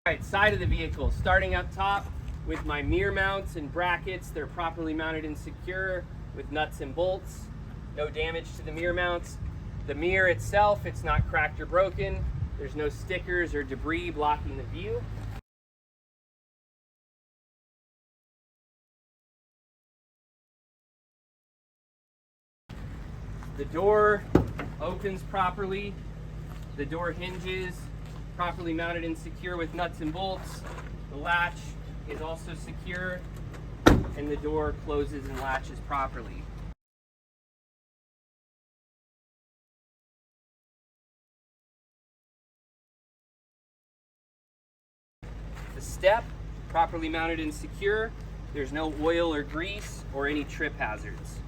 All right, side of the vehicle, starting up top with my mirror mounts and brackets. They're properly mounted and secure with nuts and bolts. No damage to the mirror mounts. The mirror itself, it's not cracked or broken. There's no stickers or debris blocking the view. The door opens properly. The door hinges, properly mounted and secure with nuts and bolts. The latch is also secure, and the door closes and latches properly. The step, properly mounted and secure. There's no oil or grease or any trip hazards.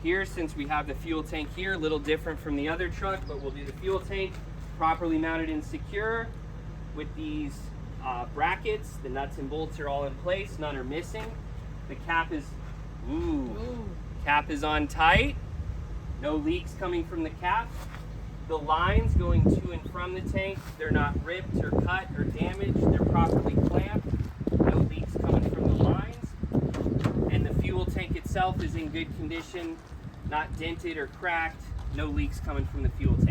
Here, since we have the fuel tank here, a little different from the other truck, but we'll do the fuel tank properly mounted and secure with these brackets. The nuts and bolts are all in place, none are missing. The cap is, cap is on tight. No leaks coming from the cap. The lines going to and from the tank, they're not ripped or cut or damaged. They're properly clamped. No leaks coming from the lines. And the fuel tank itself is in good condition, not dented or cracked. No leaks coming from the fuel tank.